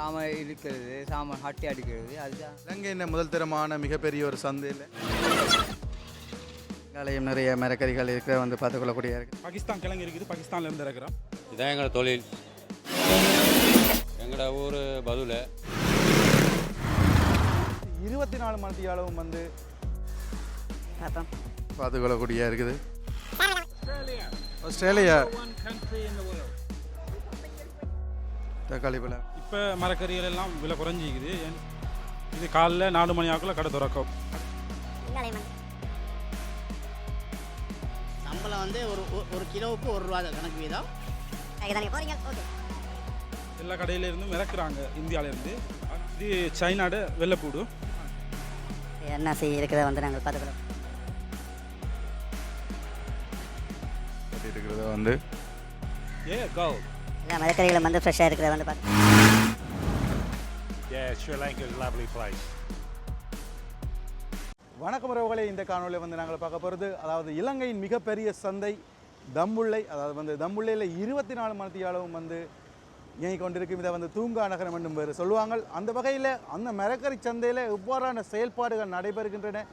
சாமான் இழுக்கிறது, சாமான் ஹட்டி அடிக்கிறது, அதுதான். இலங்கையின் முதல் தரமான மிகப்பெரிய ஒரு சந்தையில் இங்காலையும் நிறைய மரக்கறிகள் இருக்கிற வந்து பார்த்துக்கொள்ளக்கூடிய இருக்குது. பாகிஸ்தான் கிழங்கு இருக்குது, பாகிஸ்தான்லேருந்து இருக்கிறோம். இதான் எங்களோட தொழில். எங்களோட ஊர் பதுல 24 மணித்தியாலவும் வந்து பார்த்துக்கொள்ளக்கூடிய இருக்குது. ஆஸ்திரேலியா தக்காளி பழம் இப்போ மரக்கறிகள் எல்லாம் விலை குறைஞ்சிக்குது. இது காலைல 4 மணி ஆக்குள்ள கடை திறக்கும். சம்பளம் வந்து ஒரு கிலோவுக்கு ₹1 கணக்கு வீதம். எல்லா கடையிலேருந்தும் இறக்குறாங்க இந்தியாவிலேருந்து. இது சைனாட வெள்ளைப்பூடு. என்ன செய்ய இருக்கிறத வந்து நாங்கள் பார்த்துக்கிறோம். இருக்கிறத வந்து எல்லா மரக்கறிகளும் வந்து ஃப்ரெஷ்ஷாக இருக்கிறத வந்து பார்த்து. வணக்கம் உறவுகளே, இந்த காணொலியை வந்து நாங்கள் பார்க்க போகிறது அதாவது இலங்கையின் மிகப்பெரிய சந்தை தம்புள்ளை. அதாவது வந்து தம்புள்ளையில் 24 மணித்தியாலவும் வந்து இயங்கிக் கொண்டிருக்கும். இதை வந்து தூங்கா நகரம் என்னும் வேறு சொல்லுவாங்க. அந்த வகையில் அந்த மரக்கறி சந்தையில் எவ்வாறான செயல்பாடுகள் நடைபெறுகின்றன,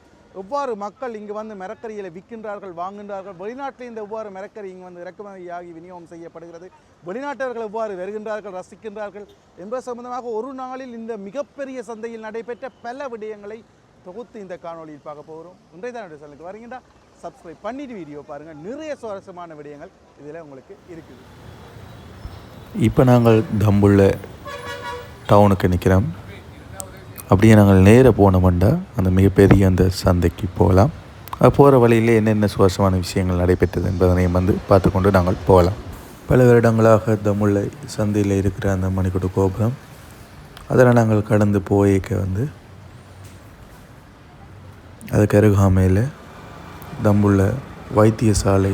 எவ்வாறு மக்கள் இங்கு வந்து மரக்கறிகளை விற்கின்றார்கள், வாங்குகின்றார்கள், வெளிநாட்டில் இந்த எவ்வாறு மரக்கறி இங்கு வந்து இறக்குமதியாகி விநியோகம் செய்யப்படுகிறது, வெளிநாட்டவர்கள் எவ்வாறு வருகின்றார்கள், ரசிக்கின்றார்கள் என்பது சம்பந்தமாக ஒரு நாளில் இந்த மிகப்பெரிய சந்தையில் நடைபெற்ற பல விடயங்களை தொகுத்து இந்த காணொலியில் பார்க்க போகிறோம். இன்றைய தான் சேனலுக்கு வரீங்கன்னா சப்ஸ்கிரைப் பண்ணிட்டு வீடியோ பாருங்கள். நிறைய சுவாரஸ்யமான விடயங்கள் இதில் உங்களுக்கு இருக்குது. இப்போ நாங்கள் தம்புள்ள டவுனுக்கு நிற்கிறோம். அப்படியே நாங்கள் நேராக போனோம்னா அந்த மிகப்பெரிய அந்த சந்தைக்கு போகலாம். போகிற வழியிலே என்னென்ன சுவாரஸ்யமான விஷயங்கள் நடைபெற்றது என்பதனையும் வந்து பார்த்து கொண்டு நாங்கள் போகலாம். பல வருடங்களாக தம்புள்ள சந்தையில் இருக்கிற அந்த மணிக்கூட கோபுரம், அதில் நாங்கள் கடந்து போய்க்க வந்து அதுக்கு அருகாமையில் தம்புள்ள வைத்தியசாலை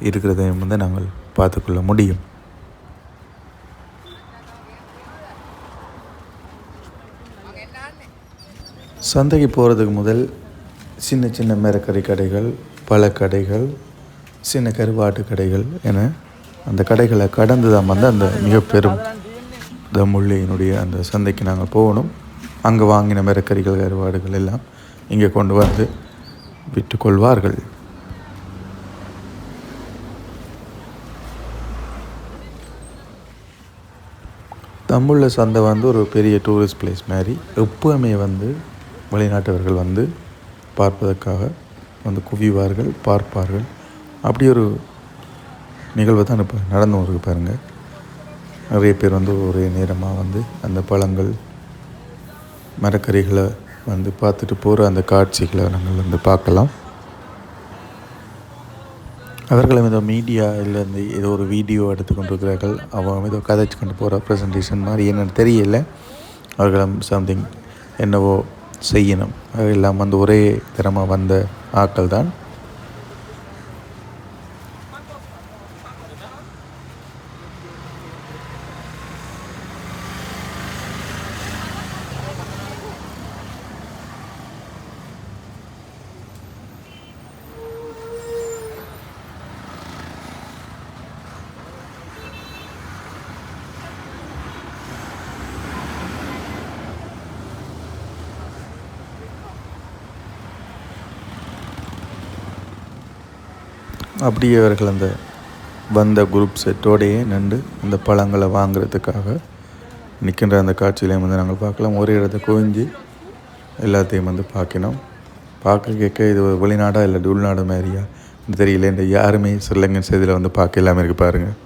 இருக்கிறதையும் வந்து நாங்கள் பார்த்துக்கொள்ள முடியும். சந்தைக்கு போகிறதுக்கு முதல் சின்ன சின்ன மரக்கறி கடைகள், பழக்கடைகள், சின்ன கருவாட்டு கடைகள் என அந்த கடைகளை கடந்து தான் வந்து அந்த மிக பெரும் தம்புள்ளியினுடைய அந்த சந்தைக்கு நாங்கள் போகணும். அங்கே வாங்கின மரக்கறிகள், கருவாடுகள் எல்லாம் இங்கே கொண்டு வந்து விட்டு கொள்வார்கள். தம்புள்ள சந்தை வந்து ஒரு பெரிய டூரிஸ்ட் பிளேஸ் மாதிரி எப்போவுமே வந்து வெளிநாட்டவர்கள் வந்து பார்ப்பதற்காக வந்து குவிவார்கள், பார்ப்பார்கள். அப்படி ஒரு நிகழ்வு தான் இப்போ நடந்து இருக்கு பாருங்கள். நிறைய பேர் வந்து ஒரே நேரமாக வந்து அந்த பழங்கள், மரக்கறிகளை வந்து பார்த்துட்டு போகிற அந்த காட்சிகளை நாங்கள் வந்து பார்க்கலாம். அவர்களும் ஏதோ மீடியா இல்லை இந்த ஏதோ ஒரு வீடியோ எடுத்து கொண்டிருக்கிறார்கள். அவங்க ஏதோ கதைச்சு கொண்டு போகிற ப்ரெசன்டேஷன் மாதிரி என்னென்னு தெரியல. அவர்களும் சம்திங் என்னவோ செய்யணும். எல்லாம் வந்து ஒரே தரமாக வந்த ஆட்கள் தான். அப்படியே அவர்கள் அந்த வந்த குரூப் செட்டோடையே நின்று அந்த பழங்களை வாங்கிறதுக்காக நிற்கின்ற அந்த காட்சியிலையும் வந்து நாங்கள் பார்க்கலாம். ஒரே இடத்த குவிஞ்சு எல்லாத்தையும் வந்து பார்க்கணும். பார்க்க கேட்க இது வெளிநாடா இல்லை உள்நாடு மாதிரியா தெரியல. இந்த யாருமே ஸ்ரீலங்கன் செய்தியில் வந்து பார்க்க எல்லாமே இருக்குது பாருங்கள்.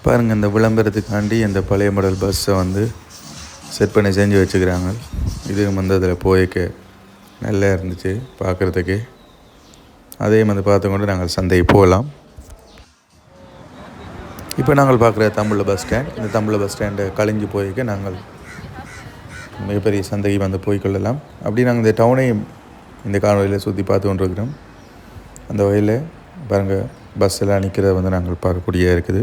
பாருங்கள், இந்த விளம்பரத்துக்காண்டி இந்த பழைய மாடல் பஸ்ஸை வந்து செட் பண்ணி செஞ்சு வச்சுக்கிறாங்க. இதுவும் வந்து அதில் போய்க்க நல்லா இருந்துச்சு பார்க்குறதுக்கு. அதையும் வந்து பார்த்துக்கொண்டு நாங்கள் சந்தைக்கு போகலாம். இப்போ நாங்கள் பார்க்குற தம்புள்ள பஸ் ஸ்டாண்ட், இந்த தம்புள்ள பஸ் ஸ்டாண்டை கழிஞ்சு போய்க்க நாங்கள் மிகப்பெரிய சந்தைக்கு வந்து போய்கொள்ளலாம். அப்படி நாங்கள் இந்த டவுனையும் இந்த காணொலியில் சுற்றி பார்த்து கொண்டிருக்கிறோம். அந்த வகையில் பாருங்கள், பஸ் எல்லாம் நிற்கிறத வந்து நாங்கள் பார்க்கக்கூடிய இருக்குது.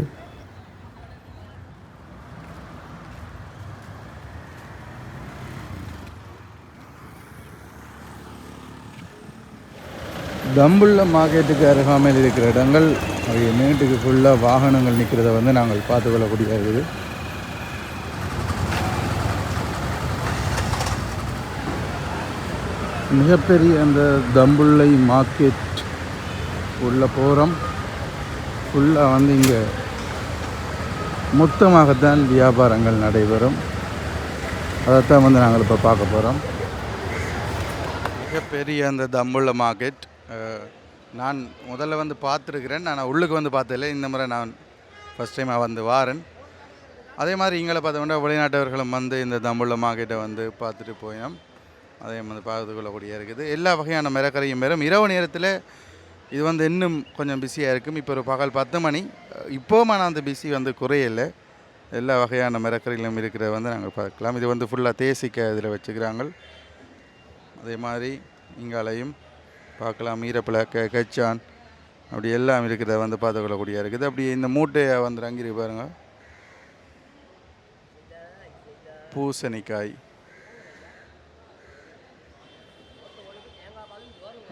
தம்புள்ள மார்க்கெட்டுக்கு அருகாமையில் இருக்கிற இடங்கள் அது நேட்டுக்கு ஃபுல்லாக வாகனங்கள் நிற்கிறத வந்து நாங்கள் பார்த்துக்கொள்ளக்கூடிய இருக்குது. மிகப்பெரிய அந்த தம்புள்ளை மார்க்கெட் உள்ள போகிறோம். ஃபுல்லாக வந்து இங்கே மொத்தமாகத்தான் வியாபாரங்கள் நடைபெறும். அதைத்தான் வந்து நாங்கள் இப்போ பார்க்க போகிறோம். மிகப்பெரிய அந்த தம்புள்ள மார்க்கெட் நான் முதல்ல வந்து பார்த்துருக்குறேன். நான் உள்ளுக்கு வந்து பார்த்ததில்லை. இந்த முறை நான் ஃபஸ்ட் டைம் வந்து வாரேன். அதே மாதிரி இங்கே பார்த்தோம்னா வெளிநாட்டவர்களும் வந்து இந்த தம்புள்ள மார்க்கெட்டை வந்து பார்த்துட்டு போயினோம். அதே வந்து பார்த்து கொள்ளக்கூடிய இருக்குது. எல்லா வகையான மரக்கறியும் வரும். இரவு நேரத்தில் இது வந்து இன்னும் கொஞ்சம் பிஸியாக இருக்கும். இப்போ ஒரு பகல் 10 மணி. இப்போமான அந்த பிஸி வந்து குறையில்லை. எல்லா வகையான மரக்கறிகளும் இருக்கிறத வந்து நாங்கள் பார்க்கலாம். இது வந்து ஃபுல்லாக தேசிக்காய் இதில் வச்சுக்கிறாங்க. அதே மாதிரி இங்காலையும் பார்க்கலாம். ஈரப்பழ கச்சான் அப்படி எல்லாம் இருக்கிறத வந்து பார்த்துக்கொள்ளக்கூடிய இருக்குது. அப்படி இந்த மூட்டையை வந்து ரங்கிரி பாருங்கள். பூசணிக்காய்,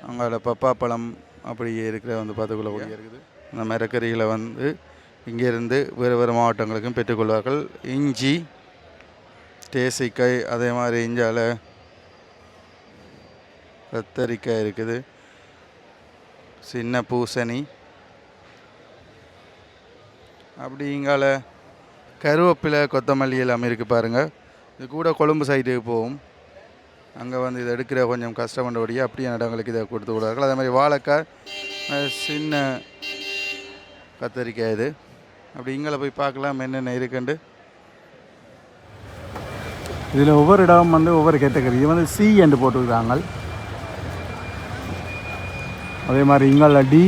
அங்கே பப்பாப்பழம் அப்படியே இருக்கிற வந்து பார்த்துக்கொள்ளக்கூடிய இருக்குது. அந்த மரக்கறிகளை வந்து இங்கேருந்து வேறு வேறு மாவட்டங்களுக்கும் பெற்றுக்கொள்வார்கள். இஞ்சி, தேசிக்காய், அதே மாதிரி இஞ்சால கத்தரிக்காய் இருக்குது. சின்ன பூசணி, அப்படி இங்கால கருவேப்பிலை, கொத்தமல்லி எல்லாம் இருக்குது பாருங்கள். இது கூட கொழும்பு சைடுக்கு போகும். அங்கே வந்து இதை எடுக்கிற கொஞ்சம் கஷ்டப்பட்டபடியே அப்படியே இடங்களுக்கு இதை கொடுத்து விடுவார்கள். அதே மாதிரி வாழைக்காய், சின்ன கத்தரிக்காய் இது. அப்படி இங்கே போய் பார்க்கலாம் என்னென்ன இருக்குண்டு. இதில் ஒவ்வொரு இடம் வந்து ஒவ்வொரு கேட்டகரி. இது வந்து சி என்று போட்டுருக்காங்க. அதே மாதிரி இங்கால டி,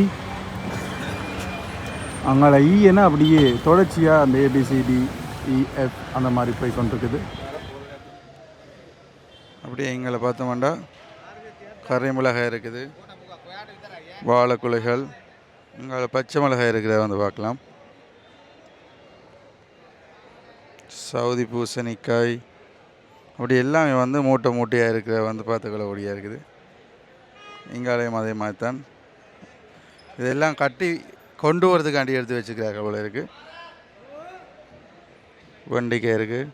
அங்கால இன்னா அப்படியே தொடர்ச்சியாக அந்த ABCD EF அந்த மாதிரி போய் கொண்டிருக்குது. அப்படியே இங்கே பார்த்தோம்னா கரை மிளகாய் இருக்குது, வாழைக்குலைகள், இங்கே பச்சை மிளகாய் இருக்கிறத வந்து பார்க்கலாம். சவுதி பூசணிக்காய், அப்படி எல்லாமே வந்து மூட்டை மூட்டையாக இருக்கிற வந்து பார்த்துக்கொள்ளக்கூடியா இருக்குது. இங்காலையும் அதே மாதிரி தான். இதெல்லாம் கட்டி கொண்டு வரதுக்காண்டி எடுத்து வச்சுக்கிறாங்க போல இருக்குது. வெண்டிக்காய் இருக்குது.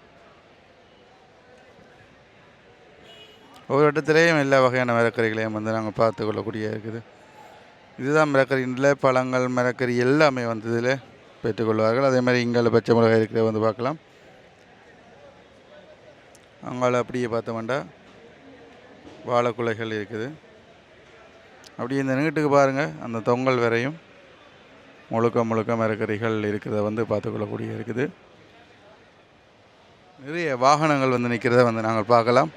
ஒவ்வொரு இடத்துலையும் எல்லா வகையான மரக்கறிகளையும் வந்து நாங்கள் பார்த்துக்கொள்ளக்கூடிய இருக்குது. இதுதான் மரக்கறியில் பழங்கள், மரக்கறி எல்லாமே வந்து இதில் பெற்றுக்கொள்வார்கள். அதே மாதிரி இங்கே பச்சை மிளகாய் இருக்கிறத வந்து பார்க்கலாம். அங்கால அப்படியே பார்த்தோம்னா வாழைக்குலைகள் இருக்குது. அப்படி இந்த நீட்டுக்கு பாருங்கள், அந்த தொங்கல் வரையும் முழுக்க மரக்கறிகள் இருக்கிறத வந்து பார்த்துக்கொள்ளக்கூடிய இருக்குது. நிறைய வாகனங்கள் வந்து நிற்கிறத வந்து நாங்கள் பார்க்கலாம்.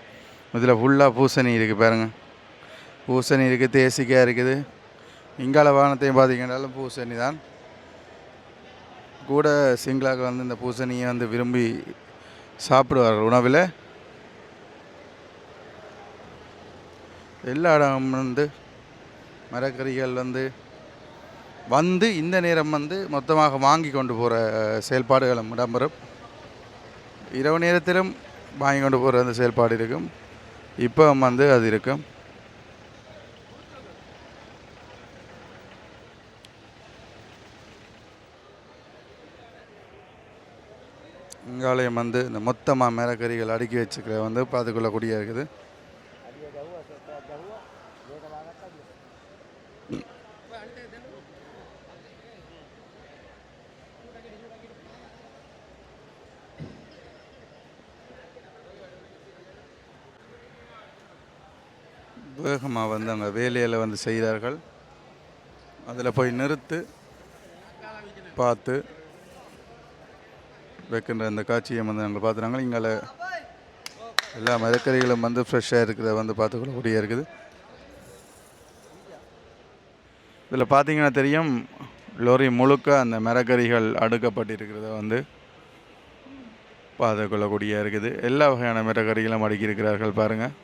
இதில் ஃபுல்லாக பூசணி இருக்குது பாருங்கள். பூசணி இருக்குது, தேசிக்காய் இருக்குது. இங்கால வாகனத்தையும் பார்த்தீங்கன்னாலும் பூசணி தான். கூட சிங்களாக்கள் வந்து இந்த பூசணியை வந்து விரும்பி சாப்பிடுவார்கள் உணவில். எல்லா இடம் வந்து மரக்கறிகள் வந்து இந்த நேரம் வந்து மொத்தமாக வாங்கி கொண்டு போகிற செயல்பாடுகளும் இடம்பெறும். இரவு நேரத்திலும் வாங்கி கொண்டு போகிற அந்த செயல்பாடு இருக்கும். இப்போ வந்து அது இருக்கும். இங்காலயம் வந்து இந்த மொத்தமாக மரக்கறிகள் அடுக்கி வச்சுக்கிற வந்து பார்த்துக்கொள்ளக்கூடிய இருக்குது. வேகமாக வந்து அங்கே வேலையில் வந்து செய்கிறார்கள். அதில் போய் நிறுத்து பார்த்து வைக்கின்ற அந்த காட்சியை வந்து நாங்கள் பார்த்துறாங்க. இங்கே எல்லா மரக்கறிகளும் வந்து ஃப்ரெஷ்ஷாக இருக்கிறத வந்து பார்த்துக்கொள்ளக்கூடிய இருக்குது. இதில் பார்த்தீங்கன்னா தெரியும், லோரி முழுக்க அந்த மரக்கறிகள் அடுக்கப்பட்டிருக்கிறத வந்து பார்த்துக்கொள்ளக்கூடிய இருக்குது. எல்லா வகையான மரக்கறிகளும் அடுக்கி இருக்கிறார்கள் பாருங்கள்.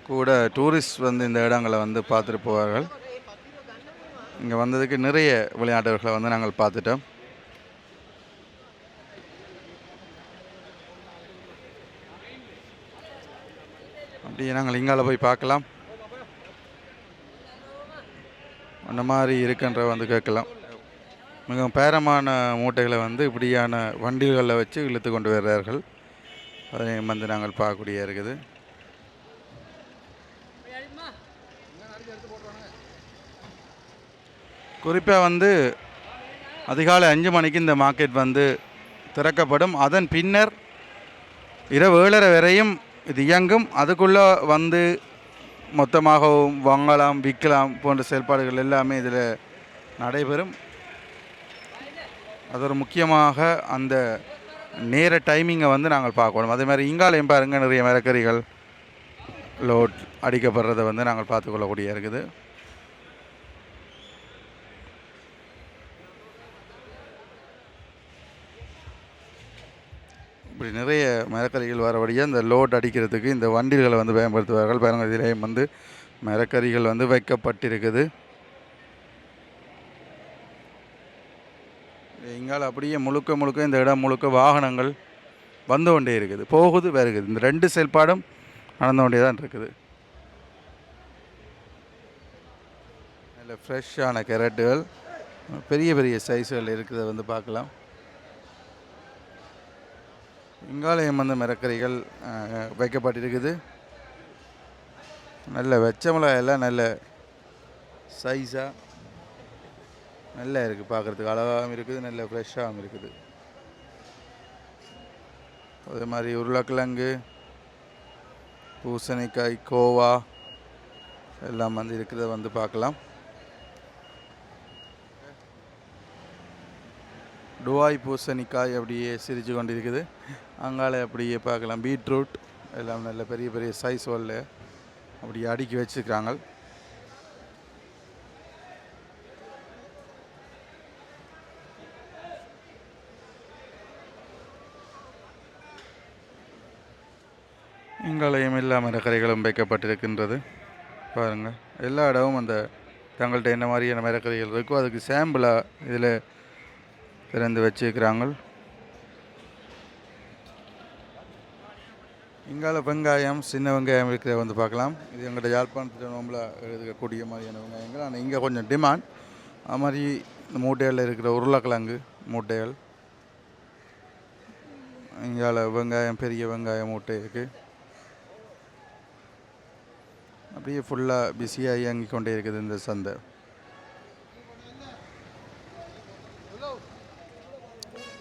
கூட டூரிஸ்ட் வந்து இந்த இடங்களை வந்து பார்த்துட்டு போவார்கள். இங்கே வந்ததுக்கு நிறைய விளையாட்டவர்களை வந்து நாங்கள் பார்த்துட்டோம். அப்படியே நாங்கள் இங்கால போய் பார்க்கலாம். அந்த மாதிரி இருக்குன்ற வந்து கேட்கலாம். மிகவும் பேரமான மூட்டைகளை வந்து இப்படியான வண்டிகளில் வச்சு இழுத்து கொண்டு வர்றார்கள். அதையும் வந்து நாங்கள் பார்க்கக்கூடிய இருக்குது. குறிப்பாக வந்து அதிகாலை 5 மணிக்கு இந்த மார்க்கெட் வந்து திறக்கப்படும். அதன் பின்னர் இரவு 7:30 வரையும் இது இயங்கும். அதுக்குள்ளே வந்து மொத்தமாகவும் வாங்கலாம், விற்கலாம் போன்ற செயல்பாடுகள் எல்லாமே இதில் நடைபெறும். அது ஒரு முக்கியமாக அந்த நேர டைமிங்கை வந்து நாங்கள் பார்க்கணும். அதே மாதிரி இங்காலையும் பாருங்க, நிறைய மரக்கறிகள் லோட் அடிக்கப்படுறதை வந்து நாங்கள் பார்த்துக்கொள்ளக்கூடிய இருக்குது. இப்படி நிறைய மரக்கறிகள் வரபடியாக இந்த லோட் அடிக்கிறதுக்கு இந்த வண்டிகளை வந்து பயன்படுத்துவார்கள். பாருங்கள், இதிலேயும் வந்து மரக்கறிகள் வந்து வைக்கப்பட்டிருக்குது. இங்கால அப்படியே முழுக்க இந்த இடம் முழுக்க வாகனங்கள் வந்து கொண்டே இருக்குது, போகுது வருகுது. இந்த 2 செயல்பாடும் நடந்து கொண்டே தான் இருக்குது. நல்ல ஃப்ரெஷ்ஷான கேரட்டுகள் பெரிய பெரிய சைஸுகள் இருக்கிறத வந்து பார்க்கலாம். இங்காலயம் வந்து மரக்கறிகள் வைக்கப்பட்டிருக்குது. நல்ல வெச்ச மிளகாயெல்லாம் நல்ல சைஸாக நல்லா இருக்குது, பார்க்குறதுக்கு அழகாகவும் இருக்குது, நல்ல ஃப்ரெஷ்ஷாகவும் இருக்குது. அதே மாதிரி உருளைக்கிழங்கு, பூசணிக்காய், கோவா எல்லாம் வந்து இருக்கிறத வந்து பார்க்கலாம். டுவாய் பூசணிக்காய் அப்படியே சிரித்து கொண்டு இருக்குது. அங்கால அப்படியே பார்க்கலாம் பீட்ரூட் எல்லாம் நல்ல பெரிய பெரிய சைஸ் வரல அப்படியே அடுக்கி வச்சுருக்காங்க. இங்காலயம் எல்லா மரக்கறிகளும் வைக்கப்பட்டிருக்கின்றது. பாருங்கள், எல்லா இடமும் அந்த தங்கள்கிட்ட என்ன மாதிரியான மரக்கறிகள் இருக்கோ அதுக்கு சாம்பிளாக இதில் திறந்து வச்சுருக்கிறாங்க. இங்கால வெங்காயம், சின்ன வெங்காயம் இருக்கிறத வந்து பார்க்கலாம். இது எங்கள்கிட்ட யாழ்ப்பாணத்தில் நோம்பில் இருக்கக்கூடிய மாதிரியான வெங்காயங்கள். ஆனால் இங்கே கொஞ்சம் டிமாண்ட். அது மாதிரி இந்த மூட்டைகளில் இருக்கிற உருளைக்கிழங்கு மூட்டைகள், இங்கால வெங்காயம், பெரிய வெங்காயம் மூட்டை இருக்குது. அப்படியே ஃபுல்லாக பிஸியாக இயங்கி கொண்டே இருக்குது இந்த சந்தை.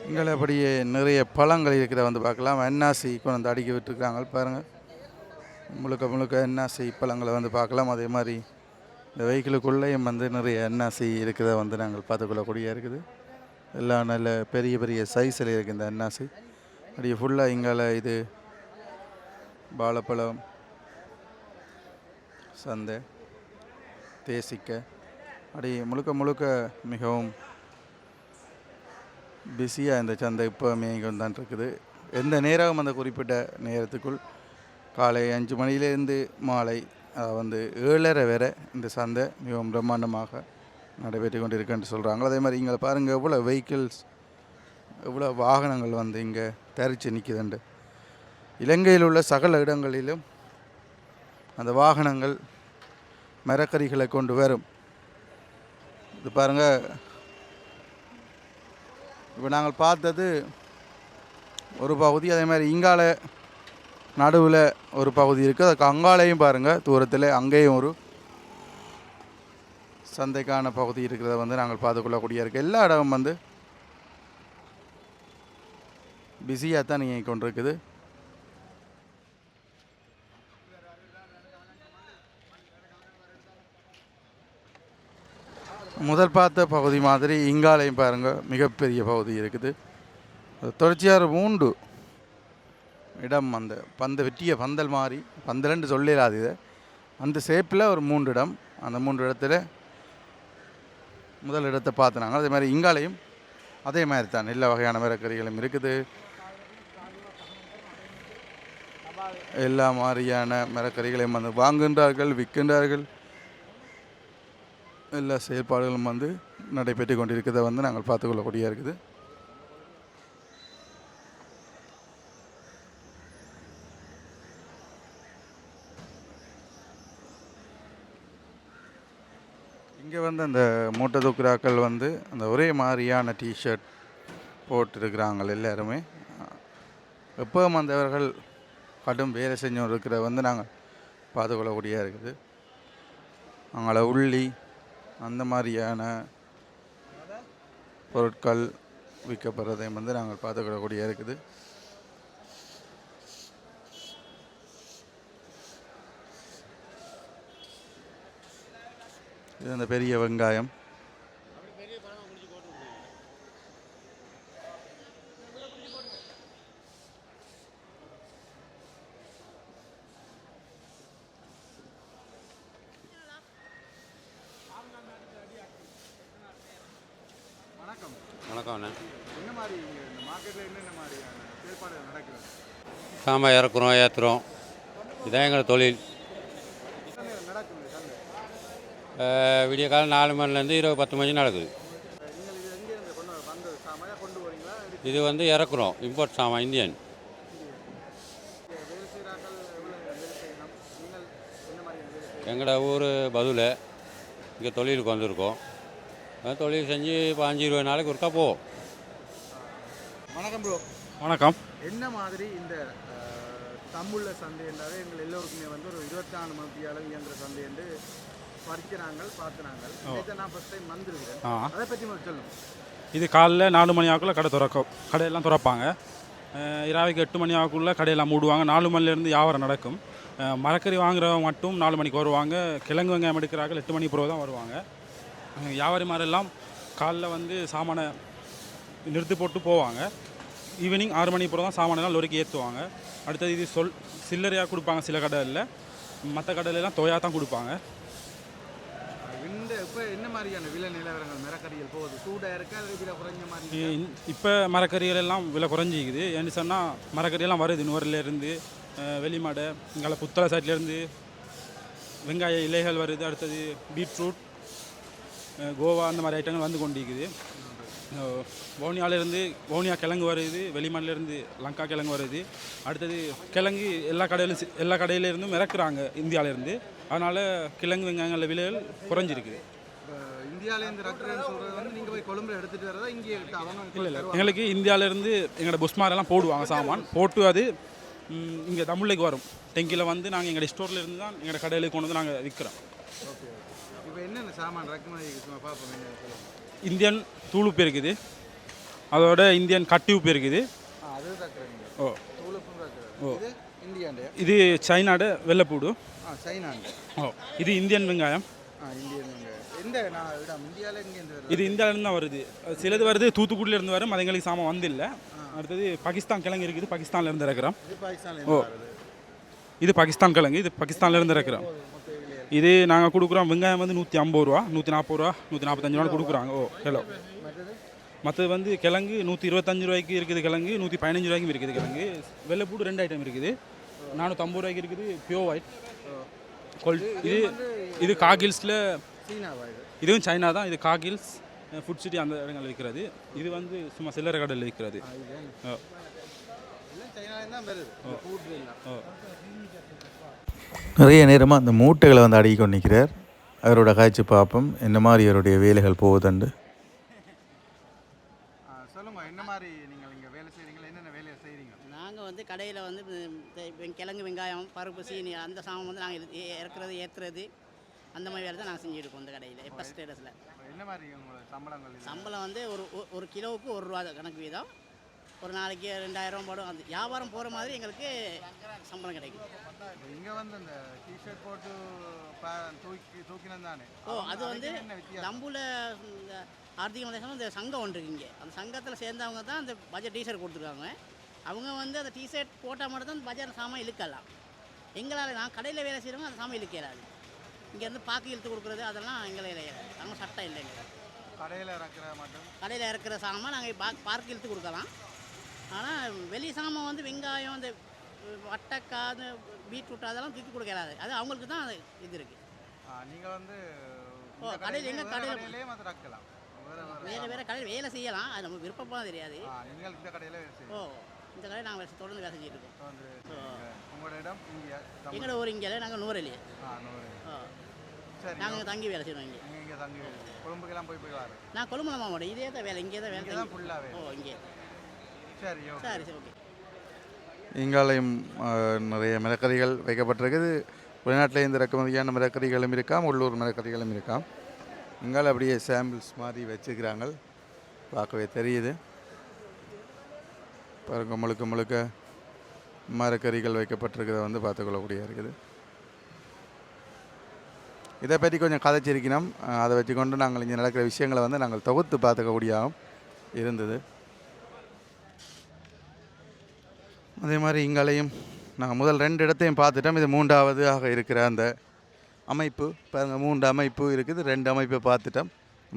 இங்கே அப்படியே நிறைய பழங்கள் இருக்கிறத வந்து பார்க்கலாம். என்னாசி கொண்டு வந்து அடுக்கி விட்டுருக்காங்க பாருங்கள். முழுக்க என்னாசி பழங்களை வந்து பார்க்கலாம். அதே மாதிரி இந்த வெஹிக்கிளுக்குள்ளேயும் வந்து நிறைய என்னாசி இருக்கிறத வந்து நாங்கள் பார்த்துக்கொள்ளக்கூடிய இருக்குது. எல்லாம் நல்ல பெரிய பெரிய சைஸில் இருக்குது இந்த என்னாசி. அப்படியே ஃபுல்லாக இங்கால இது வாழைப்பழம் சந்தை, தேசிக்காய், அப்படியே முழுக்க மிகவும் பிஸியாக இந்த சந்தை இப்போ மேய்க்கு தான் இருக்குது. எந்த நேரம் அந்த குறிப்பிட்ட நேரத்துக்குள் காலை 5 மணிலேருந்து மாலை வந்து 7:30 வரை இந்த சந்தை மிகவும் பிரம்மாண்டமாக நடைபெற்று கொண்டு இருக்குன்னு சொல்கிறாங்க. அதே மாதிரி இங்கே பாருங்கள் எவ்வளோ வெஹிக்கிள்ஸ், எவ்வளோ வாகனங்கள் வந்து இங்கே தரித்து நிற்குதுண்டு. இலங்கையில் உள்ள சகல இடங்களிலும் அந்த வாகனங்கள் மரக்கறிகளை கொண்டு வரும். இது பாருங்கள், இப்போ நாங்கள் பார்த்தது ஒரு பகுதி. அதே மாதிரி இங்கால நடுவில் ஒரு பகுதி இருக்குது. அதுக்கு அங்காலையும் பாருங்கள் தூரத்தில் அங்கேயும் ஒரு சந்தைக்கான பகுதி இருக்கிறத வந்து நாங்கள் பார்த்துக்கொள்ளக்கூடிய இருக்குது. எல்லா இடமும் வந்து பிஸியாக தான் நீங்கள் கொண்டிருக்குது. முதல் பார்த்த பகுதி மாதிரி இங்காலையும் பாருங்கள் மிகப்பெரிய பகுதி இருக்குது. தொடர்ச்சியாக 3 இடம் அந்த வெட்டிய பந்தல் மாதிரி, பந்தலன்னு சொல்லலாது இதை, அந்த ஷேப்பில் ஒரு 3 இடம். அந்த 3 இடத்துல முதல் இடத்தை பார்த்துனாங்க. அதே மாதிரி இங்காலையும் அதே மாதிரி தான் எல்லா வகையான மரக்கறிகளும் இருக்குது. எல்லா மாதிரியான மரக்கறிகளையும் வந்து வாங்குகின்றார்கள், விற்கின்றார்கள். எல்லா செயல்பாடுகளும் வந்து நடைபெற்று கொண்டிருக்கிறத வந்து நாங்கள் பார்த்துக்கொள்ளக்கூடிய இருக்குது. இங்கே வந்து அந்த மூட்டை தூக்குறாக்கள் வந்து அந்த ஒரே மாதிரியான டிஷர்ட் போட்டிருக்கிறாங்க எல்லாருமே. எப்பவும் வந்தவர்கள் கடும் வேலை செஞ்சு இருக்கிற வந்து நாங்கள் பார்த்துக்கொள்ளக்கூடியதாக இருக்குது. அவங்கள உள்ளி அந்த மாதிரியான பொருட்கள் விற்கப்படுறதையும் வந்து நாங்கள் பார்த்துக்கொள்ளக்கூடியதாக இருக்குது. இது அந்த பெரிய வெங்காயம். வணக்கம் அண்ணா. என்ன மாதிரி இந்த மார்க்கெட்டில் என்னென்ன மாதிரியான செயல்பாடுகள் நடக்கிறது? சாமான் இறக்குறோம் ஏற்றுறோம், இதான் எங்களோட தொழில். நடக்குது சந்தை. விடிய காலம் 4 மணிலேருந்து இரவு 10 மணி நடக்குது. நீங்கள் இது எங்கேருந்து வந்த சாமான் கொண்டு போகிறீங்களா? இது வந்து இறக்குறோம், இம்போர்ட் சாமான், இந்தியன். வேலை செய்கிறார்கள் எவ்வளோ வேலை செய்யணும்? நீங்கள் என்ன மாதிரியான வேலை செய்யணும்? எங்களோட ஊர் பதுவில் இங்கே தொழிலுக்கு வந்திருக்கோம். தொழில் செஞ்சு 5-20 நாளைக்கு ஒருக்கா போவோம். வணக்கம் ப்ரோ. வணக்கம். என்ன மாதிரி இந்த தம்புள்ள சந்தை என்றாலே எங்கள் எல்லோருக்குமே வந்து ஒரு 24 மணி அளவு இயங்குற சந்தை என்று படிக்கிறாங்க பார்க்குறாங்க. இதை நான் ஃபஸ்ட் டைம் வந்திருக்கிறேன். அதை பற்றி மட்டும் சொல்லுங்கள். இது காலைல 4 மணி ஆக்குள்ளே கடையெல்லாம் திறப்பாங்க. இரவுக்கு 8 மணி ஆக்குள்ளே கடையெல்லாம் மூடுவாங்க. 4 மணிலேருந்து வியாபாரம் நடக்கும். மரக்கறி வாங்குறவங்க மட்டும் 4 மணிக்கு வருவாங்க. கிழங்கு வெங்காயம் எடுக்கிறார்கள் 8 மணி பிறகு தான் வருவாங்க. வியாபாரி மாதிரிலாம் காலைல வந்து சாமானை நிறுத்தி போட்டு போவாங்க. ஈவினிங் 6 மணி பிறகு தான் சாமானெல்லாம் லொரிக்கு ஏற்றுவாங்க. அடுத்தது இது சில்லறையாக கொடுப்பாங்க சில கடையில், மற்ற கடையிலலாம் தொயா தான் கொடுப்பாங்க. இப்போ என்ன மாதிரியான விலை நிலவரங்கள் மரக்கறிகள் போகுது? சூடாக இருக்கா அது விலை குறைஞ்ச மாதிரி? இப்போ மரக்கறிகள் எல்லாம் விலை குறைஞ்சிக்குது. ஏன்னு சொன்னால் மரக்கறியெல்லாம் வருது நூறுலேருந்து, வெளிமாடை, இங்கே புத்தளை சைட்லேருந்து வெங்காய இலைகள் வருது. அடுத்தது பீட்ரூட், கோவா அந்த மாதிரி ஐட்டங்கள் வந்து கொண்டிருக்குது. வவுனியாவிலேருந்து வவுனியா கிழங்கு வருது, வெளிமாநிலேருந்து லங்கா கிழங்கு வருது. அடுத்தது கிழங்கு எல்லா கடையிலேருந்தும் இறக்குறாங்க இந்தியாவிலேருந்து. அதனால் கிழங்கு வெங்காயங்கள விலைகள் குறைஞ்சிருக்குது. இந்தியாவிலேருந்து இறக்குறேன்னு சொல்கிறது வந்து நீங்கள் போய் கொழும்புல எடுத்துகிட்டு வரதா இங்கே அவங்க? இல்லை எங்களுக்கு இந்தியாவிலேருந்து எங்களோட புஸ்மாரெல்லாம் போடுவாங்க சாமான் போட்டு. அது இங்கே தமிழுக்கு வரும். டெங்கியில் வந்து நாங்கள் எங்களோட ஸ்டோர்லேருந்து தான் எங்களோட கடையில் கொண்டு வந்து நாங்கள் விற்கிறோம். ஓகே. இப்போ என்னென்ன சாமான் இறக்குமதி பார்ப்போம். இந்தியன் தூளுப்பு இருக்குது, அதோட இந்தியன் கட்டி உப்பு இருக்குது. அது தக்குறீங்க. ஓ ஓ. இது இந்தியாண்ட, இது சைனாட வெள்ளைப்பூடு. சைனாண்ட. ஓ இது இந்தியன் வெங்காயம். இந்தியன் வெங்காயம். எந்த நான் இடம் இந்தியாவில் எங்கேருந்து வருது? இது இந்தியாவிலேருந்து தான் வருது. சிலது வருது தூத்துக்குடியிலேருந்து வரும், அது எங்களுக்கு சாமான் வந்தில்லை. அடுத்தது பாகிஸ்தான் கிழங்கு இருக்குது, பாகிஸ்தான்லேருந்து இறக்குறோம். இது பாகிஸ்தான்லேருந்து வருது. இது பாகிஸ்தான் கிழங்கு, இது பாகிஸ்தான்லேருந்து இறக்குறோம். இது நாங்கள் கொடுக்குறோம். வெங்காயம் வந்து 150 ரூபா, 140 ரூபா, 145 ரூபா கொடுக்குறாங்க. ஓ ஹலோ. மற்றது வந்து கிழங்கு 125 ரூபாய்க்கு இருக்குது, கிழங்கு 115 ரூபாய்க்கும் இருக்குது. கிழங்கு வெள்ளைப்பூடு 2 ஐட்டம் இருக்குது, 450 ரூபாய்க்கு இருக்குது. பியோர் ஒயிட் இது இது காகில்ஸில், இதுவும் சைனா தான். இது காகில்ஸ் ஃபுட் சிட்டி அந்த இடங்கள் விற்கிறது. இது வந்து சும்மா சில்லறை கடையில் விற்கிறது. நிறைய நேரமாக அந்த மூட்டைகளை வந்து அடுக்கி கொண்டு நிற்கிறார். அவரோட காய்ச்சி பார்ப்போம் என்ன மாதிரி அவருடைய வேலைகள் போகுதுண்டு. சொல்லுங்கள், என்ன மாதிரி நீங்கள் இங்கே வேலை செய்கிறீங்களா? என்னென்ன வேலையை செய்கிறீங்க? நாங்கள் வந்து கடையில் வந்து கிழங்கு வெங்காயம் பருப்பு சீனி அந்த சாமான் வந்து நாங்கள் இறக்குறது ஏற்றுறது அந்த மாதிரி வேலை தான் நாங்கள் செஞ்சுருக்கோம் இந்த கடையில். இப்போ ஸ்டேட்டஸில் என்ன மாதிரி உங்களோட சம்பளங்கள்? சம்பளம் வந்து ஒரு கிலோவுக்கு 1 ரூபா கணக்கு வீதம். ஒரு நாளைக்கு 2000 போடும். அந்த வியாபாரம் போகிற மாதிரி எங்களுக்கு சம்பளம் கிடைக்கும். இங்கே வந்து இந்த டிஷர்ட் போட்டு தூக்கினது தானே? ஓ அது வந்து தம்புல ஆர்த்திக மதேசம் இந்த சங்கம் ஒன்று இங்கே, அந்த சங்கத்தில் சேர்ந்தவங்க தான் அந்த பட்ஜெட் டிஷர்ட் கொடுத்துருக்காங்க. அவங்க வந்து அந்த டிஷர்ட் போட்டால் மட்டும் தான் அந்த பட்ஜெட் சாமான் இழுக்கலாம். எங்களால் நான் கடையில் வேலை செய்கிறவங்க அந்த சாமான் இழுக்கலாது. இங்கேருந்து பாக்கு இழுத்து கொடுக்குறது அதெல்லாம் எங்களை நம்ம சட்டம் இல்லைங்க. கடையில் இறக்குற சாமான் நாங்கள் பார்க்கு இழுத்து கொடுக்கலாம். ஆனால் வெளி சாமான் வந்து வெங்காயம், அந்த வட்டக்காய், அந்த பீட்ரூட் அதெல்லாம் தூக்கி கொடுக்கலாது. அது அவங்களுக்கு தான் அது இது இருக்குது. நீங்கள் வந்து கடையில் எங்கள் கடையில் வேறு வேறு கடையில் வேலை செய்யலாம். அது நம்ம விருப்பமாக தெரியாது. நீங்கள் இந்த கடையில் இந்த கடையில் நாங்கள் தொடர்ந்து வேலை செஞ்சுட்டு இருக்கோம். உங்களோட இடம் இங்கே? எங்களோட ஊர் இங்கே நாங்கள் நூறலி. சரி. நாங்கள் தங்கி வேலை செய்கிறோம் இங்கே. நீங்கள் இங்கே தங்கி கொழும்புக்கெல்லாம் போய் வாரு. நான் கொழும்புல மாட்டேன், இதே தான் வேலை, இங்கே தான் வேலை. இங்கே தான் ஃபுல்லாகவே. ஓ இங்கே. சரி ஓகே. சரி சரி ஓகே. இங்காலையும் நிறைய மரக்கறிகள் வைக்கப்பட்டிருக்குது. வெளிநாட்டிலேருந்து இறக்குமதியான மரக்கறிகளும் இருக்காம், உள்ளூர் மரக்கறிகளும் இருக்காம். இங்கால அப்படியே சாம்பிள்ஸ் மாதிரி வச்சுக்கிறாங்க, பார்க்கவே தெரியுது. பாருங்க, முழுக்க முழுக்க மரக்கறிகள் வைக்கப்பட்டிருக்கிறத வந்து பார்த்துக்கொள்ளக்கூடிய இருக்குது. இதை பற்றி கொஞ்சம் கதைச்சிருக்கணும், அதை வச்சுக்கொண்டு நாங்கள் இங்கே நடக்கிற விஷயங்களை வந்து நாங்கள் தொகுத்து பார்த்துக்கக்கூடியாகவும் இருந்தது. அதே மாதிரி இங்காலையும் நாங்கள் முதல் 2 இடத்தையும் பார்த்துட்டோம். இது 3வது ஆக இருக்கிற அந்த அமைப்பு பாருங்கள், 3 அமைப்பு இருக்குது. 2 அமைப்பை பார்த்துட்டோம்.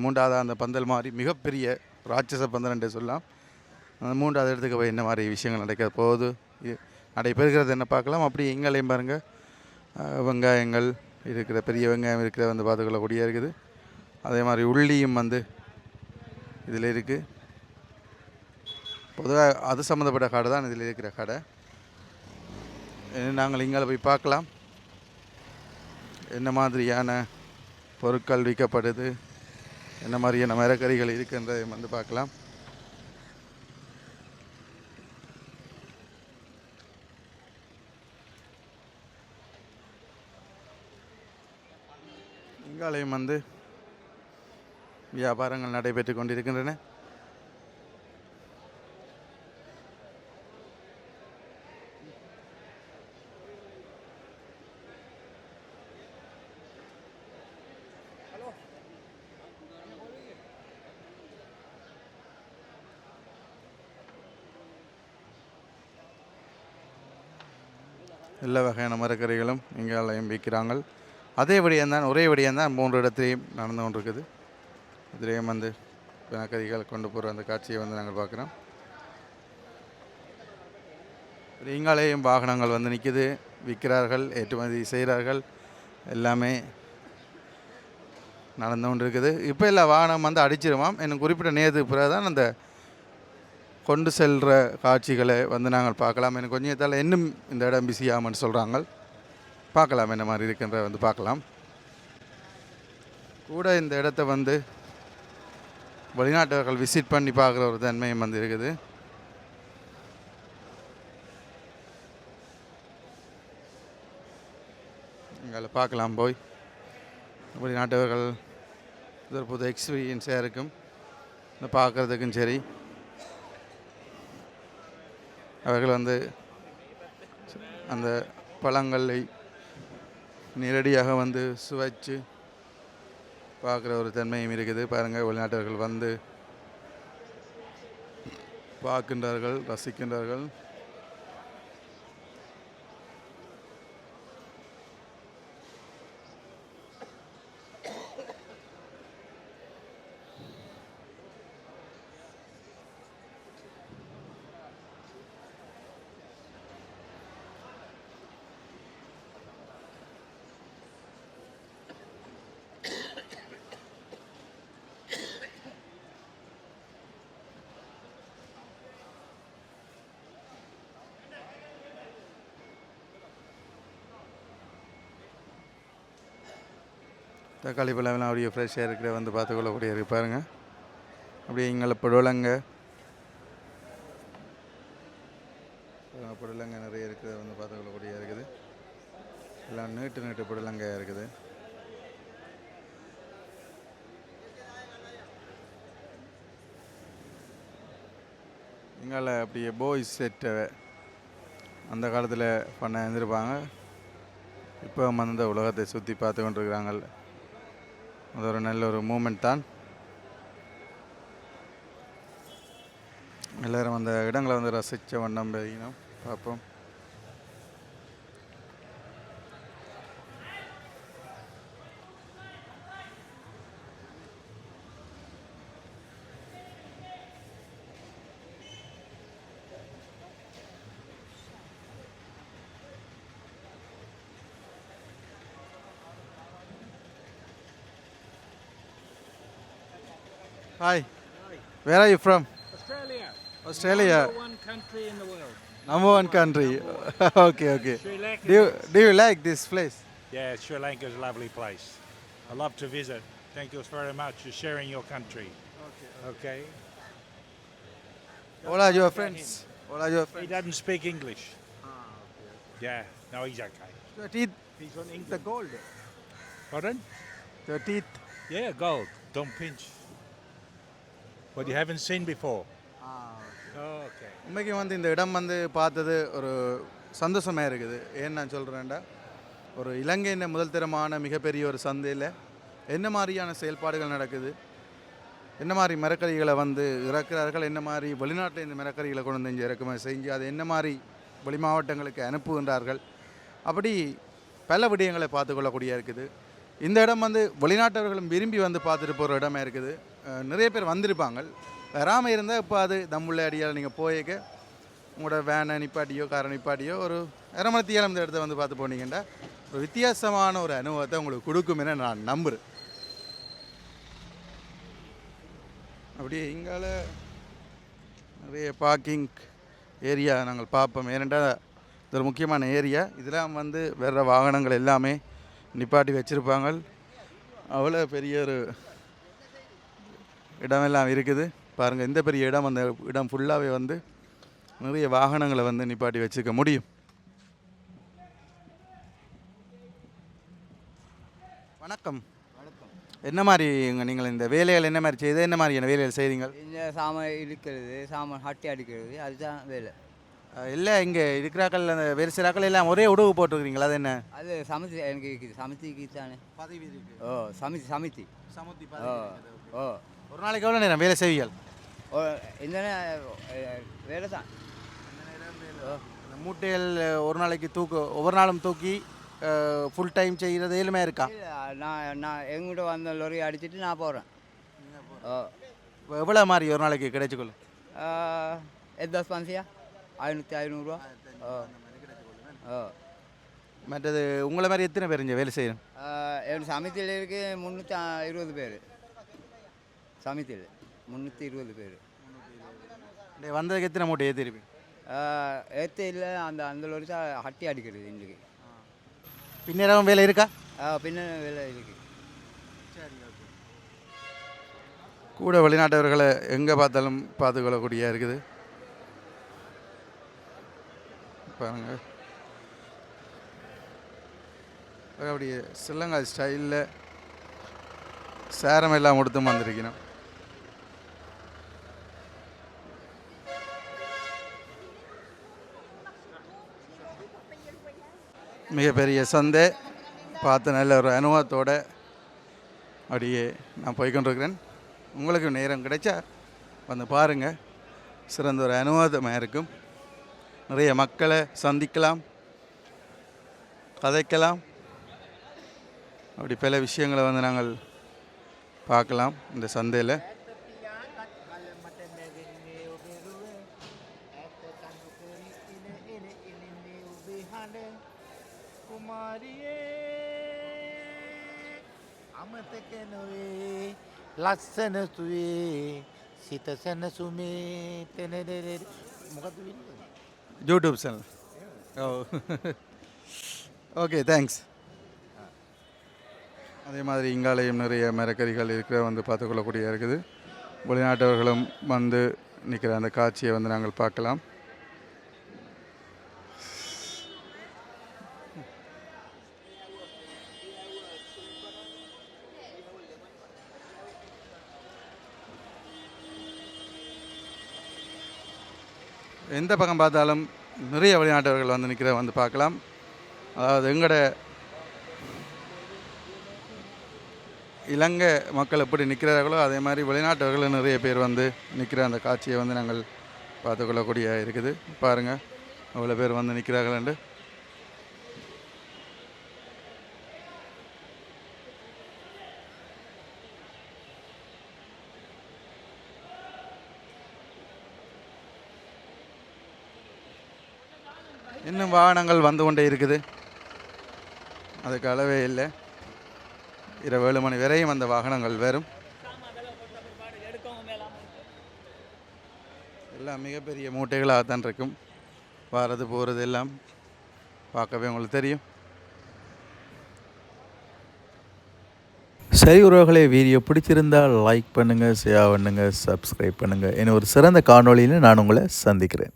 3வது அந்த பந்தல் மாதிரி மிகப்பெரிய ராட்சச பந்தல் என்று சொல்லலாம். அந்த 3வது இடத்துக்கு போய் என்ன மாதிரி விஷயங்கள் நடக்க போகுது, நடைபெறுகிறது என்ன பார்க்கலாம். அப்படி இங்காலையும் பாருங்கள், வெங்காயங்கள் இருக்கிற, பெரிய வெங்காயம் இருக்கிற வந்து பார்த்துக்கொள்ளக்கூடிய இருக்குது. அதே மாதிரி உள்ளியும் வந்து இதில் இருக்குது. பொதுவாக அது சம்மந்தப்பட்ட கடை தான் இதில் இருக்கிற கடை. நாங்கள் இங்கே போய் பார்க்கலாம் என்ன மாதிரியான பொருட்கள் விற்கப்படுது, என்ன மாதிரியான மரக்கறிகள் இருக்குன்றதை வந்து பார்க்கலாம். இங்காலையும் வந்து வியாபாரங்கள் நடைபெற்று கொண்டிருக்கின்றன. எல்லா வகையான மரக்கறிகளும் இங்காலையும் விற்கிறாங்க. அதே வழியாந்தான், ஒரே வழியாந்தான் 3 இடத்துலையும் நடந்து கொண்டிருக்குது. இதுலேயும் வந்து மரக்கறிகள் கொண்டு போகிற அந்த காட்சியை வந்து நாங்கள் பார்க்குறோம். இங்காலேயும் வாகனங்கள் வந்து நிற்கிது, விற்கிறார்கள், ஏற்றுமதி செய்கிறார்கள், எல்லாமே நடந்து கொண்டு இருக்குது. இப்போ எல்லா வாகனம் வந்து அடிச்சிருமாம். எனக்கு குறிப்பிட்ட நேரத்துக்கு பிறகு தான் அந்த கொண்டு செல்கிற காட்சிகளை வந்து நாங்கள் பார்க்கலாம். எனக்கு கொஞ்சம் நேரத்தால் இன்னும் இந்த இடம் பிஸியாகும்னு சொல்கிறாங்க. பார்க்கலாம் என்ன மாதிரி இருக்குன்ற வந்து பார்க்கலாம். கூட இந்த இடத்த வந்து வெளிநாட்டவர்கள் விசிட் பண்ணி பார்க்குற ஒரு தன்மையும் வந்து இருக்குது. இங்கே பார்க்கலாம் போய். வெளிநாட்டவர்கள் இது ஒரு புது எக்ஸ்பீரியன்ஸாக இருக்கும், இந்த பார்க்குறதுக்கும் சரி. அவர்கள் வந்து அந்த பழங்களை நேரடியாக வந்து சுவைச்சு பார்க்குற ஒரு தன்மையும் இருக்குது. பாருங்கள், வெளிநாட்டவர்கள் வந்து பார்க்கின்றார்கள், ரசிக்கின்றார்கள். தக்காளி பழம்லாம் அப்படியே ஃப்ரெஷ்ஷாக இருக்கிற வந்து பார்த்துக்கொள்ளக்கூடிய இருக்குது. பாருங்கள், அப்படியே இங்கே புடலங்க நிறைய இருக்கிறத வந்து பார்த்துக்கொள்ளக்கூடிய இருக்குது. எல்லாம் நீட்டு புடலங்க இருக்குது. இங்கால அப்படியே பாய்ஸ் செட்டை அந்த காலத்தில் பண்ண இருந்திருப்பாங்க. இப்போ அந்த உலகத்தை சுற்றி பார்த்து கொண்டிருக்கிறாங்க. அது ஒரு நல்ல ஒரு மூமெண்ட் தான். எல்லோரும் அந்த இடங்களை வந்து ரசித்த வண்ணம் பெய்யணும். பார்ப்போம். Hi. Where are you from? Australia. Australia. Number 1 country in the world. Number 1 country. Okay. Sri Lanka. Do you like this place? Yeah, Sri Lanka is a lovely place. I love to visit. Thank you very much for sharing your country. Okay. All are your friends? All are your He friends? doesn't speak English. Yeah, no, he's okay. Your teeth, He's on the England. gold. Pardon? Your teeth. Yeah, gold. Don't pinch. What you haven't seen before. Oh, okay. உண்மைக்கு வந்து இந்த இடம் வந்து பார்த்தது ஒரு சந்தோஷமாக இருக்குது. ஏன்னு நான் சொல்கிறேன்டா, ஒரு இலங்கையின் முதல் தரமான மிகப்பெரிய ஒரு சந்தையில் என்ன மாதிரியான செயல்பாடுகள் நடக்குது, என்ன மாதிரி மரக்கறிகளை வந்து இறக்குறார்கள், என்ன மாதிரி வெளிநாட்டில் இந்த மரக்கறிகளை கொண்டு வந்து இங்கே இறக்குமதி செஞ்சு அதை என்ன மாதிரி வெளி மாவட்டங்களுக்கு அனுப்புகின்றார்கள், அப்படி பல விடயங்களை பார்த்துக்கொள்ளக்கூடிய இருக்குது. இந்த இடம் வந்து வெளிநாட்டவர்களும் விரும்பி வந்து பார்த்துட்டு போகிற இடமா இருக்குது. நிறைய பேர் வந்திருப்பாங்க. வராமல் இருந்தால் இப்போ அது தம்முள்ள அடியால் நீங்கள் போய்க்க உங்களோட வேனை நிப்பாட்டியோ காரை நிப்பாட்டியோ ஒரு அரை மணி நேரம் இந்த இடத்த வந்து பார்த்து போனீங்கன்னா ஒரு வித்தியாசமான ஒரு அனுபவத்தை உங்களுக்கு கொடுக்கும் என நான் நம்புகிறேன். அப்படியே இங்கால நிறைய பார்க்கிங் ஏரியா நாங்கள் பார்ப்போம். ஏனென்றால் இது ஒரு முக்கியமான ஏரியா. இதெல்லாம் வந்து வேறு வாகனங்கள் எல்லாமே நிப்பாட்டி வச்சுருப்பாங்க. அவ்வளோ பெரிய ஒரு இடமெல்லாம் இருக்குது பாருங்கள். இந்த பெரிய இடம், அந்த இடம் ஃபுல்லாகவே வந்து நிறைய வாகனங்களை வந்து நிப்பாட்டி வச்சுக்க முடியும். வணக்கம். என்ன மாதிரி நீங்கள் இந்த வேலைகள் என்ன மாதிரி செய்து என்ன மாதிரியான வேலைகள் செய்கிறீங்க? இந்த சாமான் இழுக்கிறது, சாமான் ஹட்டி அடிக்கிறது, அதுதான் வேலை. இல்லை இங்கே இருக்கிறாக்கள் அந்த வேறு சிறாக்கள் எல்லாம் ஒரே உடவு போட்டுருக்கிறீங்களா? அது என்ன? அது சமிதி எனக்கு இருக்குது. சமிதிக்கு தானே பதவி இருக்குது. ஓ சமிதி சமிதி சமுத்தி ஓ ஓ ஒரு நாளைக்கு எவ்வளோ நேரம் வேலை செய்வீர்கள்? ஓ இந்த வேலை தான். இந்த மூட்டைகள் ஒரு நாளைக்கு ஒவ்வொரு நாளும் தூக்கி ஃபுல் டைம் செய்கிறது ஏழுமே இருக்கா? இல்லை நான் எங்கிட்ட வந்த லொரி அடிச்சுட்டு நான் போகிறேன். ஓ எவ்வளோ மாதிரி ஒரு நாளைக்கு கிடைச்சிக்கொள்ளும்? 10-5 500 ஓ ஓ மற்றது உங்களை மாதிரி எத்தனை பேர் இங்கே வேலை செய்யணும்? என் சமிதியில் இருக்கு 320 பேர். சமிதியில் 320 பேர். வந்ததுக்கு எத்தனை மூட்டை ஏற்றிருப்பீங்க? ஏற்ற இல்லை, அந்த லொரி தான் ஹட்டி அடிக்கிறது இன்றைக்கி. பின்னேறவும் வேலை இருக்கா? பின்ன வேலை இருக்குது. கூட வெளிநாட்டவர்களை எங்கே பார்த்தாலும் பார்த்துக்கொள்ளக்கூடிய இருக்குது பாருங்க. அப்படியே ஸ்ரீலங்கா ஸ்டைலில் சேரம் எல்லாம் கொடுத்தும் வந்திருக்கணும். மிகப்பெரிய சந்தை பார்த்து நல்ல ஒரு அனுபவத்தோடு அப்படியே நான் போய்கொண்டிருக்கிறேன். உங்களுக்கு நேரம் கிடைச்சா வந்து பாருங்கள், சிறந்த ஒரு அனுபவமாக இருக்கும். நிறைய மக்களை சந்திக்கலாம், கதைக்கலாம், அப்படி பல விஷயங்களை வந்து நாங்கள் பார்க்கலாம் இந்த சந்தையில். ලස්සන සුවේ සිත සැනසුමේ තෙනෙරෙරෙ මොකද වෙන්නේ? YouTube channel. Oh okay thanks. அதே மாதிரி இங்காலையும் நிறைய மரக்கறிகள் இருக்கிற வந்து பார்த்துக்கொள்ளக்கூடிய இருக்குது. வெளிநாட்டவர்களும் வந்து நிற்கிற அந்த காட்சியை வந்து நாங்கள் பார்க்கலாம். எந்த பக்கம் பார்த்தாலும் நிறைய வெளிநாட்டவர்கள் வந்து நிற்கிற வந்து பார்க்கலாம். அதாவது எங்களோட இலங்கை மக்கள் எப்படி நிற்கிறார்களோ அதே மாதிரி வெளிநாட்டவர்கள் நிறைய பேர் வந்து நிற்கிற அந்த காட்சியை வந்து நாங்கள் பார்த்துக்கொள்ளக்கூடிய இருக்குது. பாருங்கள் அவ்வளோ பேர் வந்து நிற்கிறார்கள்ண்டு. இன்னும் வாகனங்கள் வந்து கொண்டே இருக்குது, அதுக்கு அளவே இல்லை. இரவு 7 மணி வரையும் அந்த வாகனங்கள் வரும். எல்லாம் மிகப்பெரிய மூட்டைகளாக தான் இருக்கும். வாரது போகிறது எல்லாம் பார்க்கவே உங்களுக்கு தெரியும். சரி உறவுகளே, வீடியோ பிடிச்சிருந்தால் லைக் பண்ணுங்கள், ஷேர் பண்ணுங்கள், சப்ஸ்கிரைப் பண்ணுங்கள். இன்னும் ஒரு சிறந்த காணொளியில் நான் உங்களை சந்திக்கிறேன்.